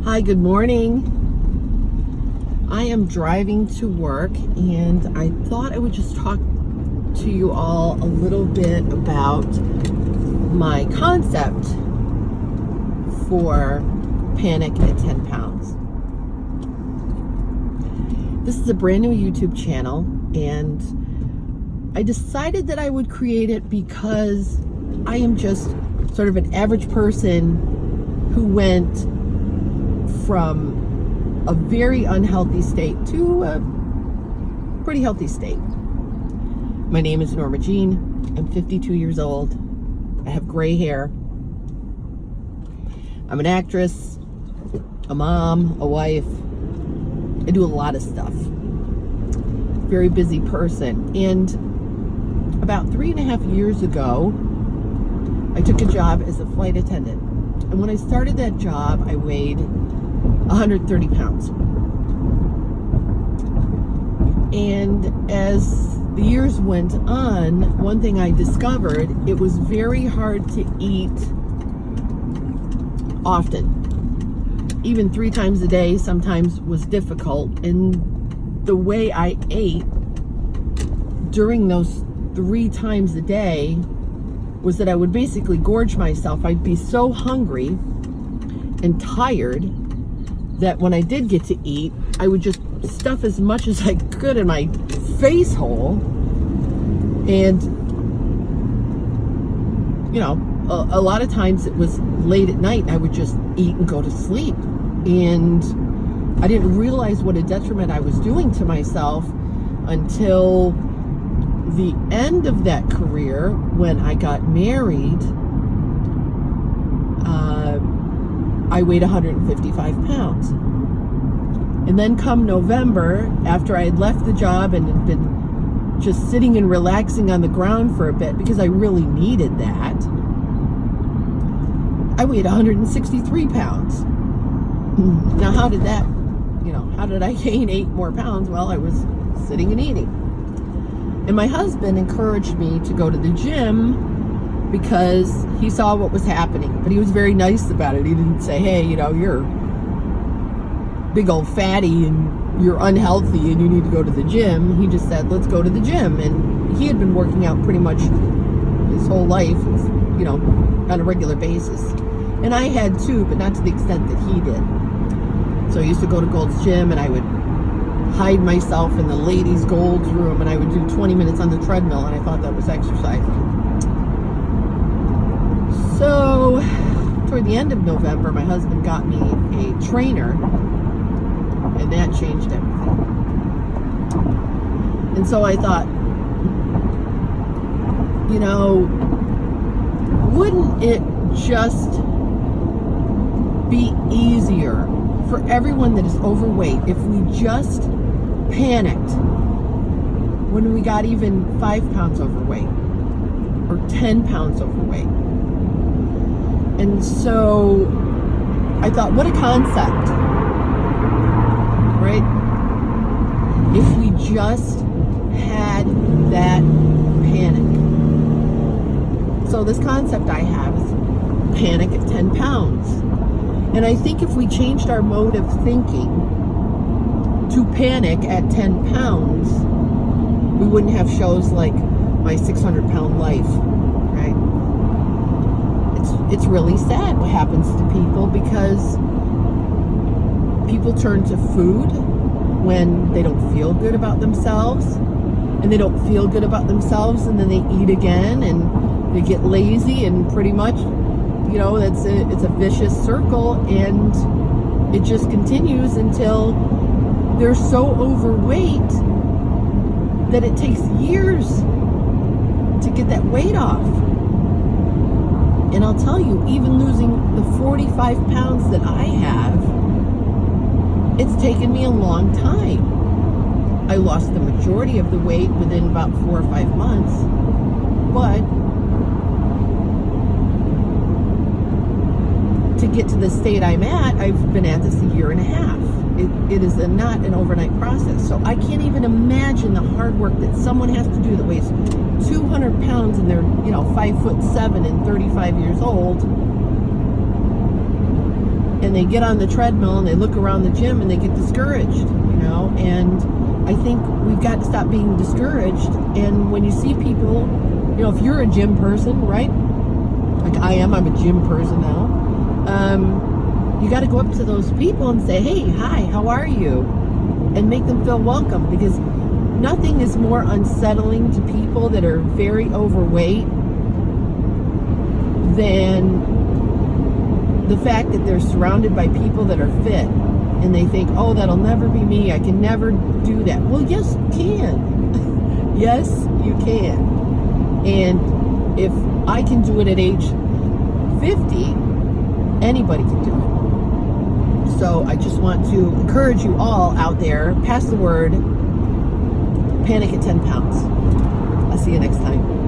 Hi, good morning. I am driving to work and I thought I would just talk to you all a little bit about my concept for Panic at 10 Pounds. This is a brand new YouTube channel and I decided that I would create it because I am just sort of an average person who went from a very unhealthy state to a pretty healthy state. My name is Norma Jean. I'm 52 years old. I have gray hair. I'm an actress, a mom, a wife. I do a lot of stuff. Very busy person. And about 3.5 years ago, I took a job as a flight attendant. And when I started that job, I weighed 130 pounds. And as the years went on, one thing I discovered, it was very hard to eat often. Even 3 times a day sometimes was difficult. And the way I ate during those 3 times a day was that I would basically gorge myself. I'd be so hungry and tired that when I did get to eat, I would just stuff as much as I could in my face hole. And, you know, a lot of times it was late at night, I would just eat and go to sleep. And I didn't realize what a detriment I was doing to myself until the end of that career when I got married. I weighed 155 pounds. And then come November, after I had left the job and had been just sitting and relaxing on the ground for a bit because I really needed that, I weighed 163 pounds. Now, how did I gain 8 more pounds? Well, I was sitting and eating. And my husband encouraged me to go to the gym because he saw what was happening. But he was very nice about it. He didn't say, hey, you're big old fatty and you're unhealthy and you need to go to the gym. He just said, let's go to the gym. And he had been working out pretty much his whole life, on a regular basis. And I had too, but not to the extent that he did. So I used to go to Gold's Gym and I would hide myself in the ladies' Gold's room and I would do 20 minutes on the treadmill and I thought that was exercising. So toward the end of November, my husband got me a trainer and that changed everything. And so I thought, wouldn't it just be easier for everyone that is overweight if we just panicked when we got even 5 pounds overweight or 10 pounds overweight? And so I thought, what a concept, right? If we just had that panic. So this concept I have is Panic at 10 pounds. And I think if we changed our mode of thinking to panic at 10 pounds, we wouldn't have shows like My 600-Pound Life, right? It's really sad what happens to people because people turn to food when they don't feel good about themselves, and they don't feel good about themselves, and then they eat again, and they get lazy, and pretty much, it's a vicious circle, and it just continues until they're so overweight that it takes years to get that weight off. And I'll tell you, even losing the 45 pounds that I have, it's taken me a long time. I lost the majority of the weight within about 4 or 5 months, but to get to the state I'm at, I've been at this a year and a half. It is not an overnight process. So I can't even imagine the hard work that someone has to do that weighs 200 pounds and they're, 5'7" and 35 years old and they get on the treadmill and they look around the gym and they get discouraged, and I think we've got to stop being discouraged. And when you see people, if you're a gym person, right? Like I'm a gym person now. You got to go up to those people and say, hey, hi, how are you? And make them feel welcome, because nothing is more unsettling to people that are very overweight than the fact that they're surrounded by people that are fit, and they think, oh, that'll never be me. I can never do that. Well, yes, you can. Yes, you can. And if I can do it at age 50, anybody can do it. So I just want to encourage you all out there, pass the word, panic at 10 pounds. I'll see you next time.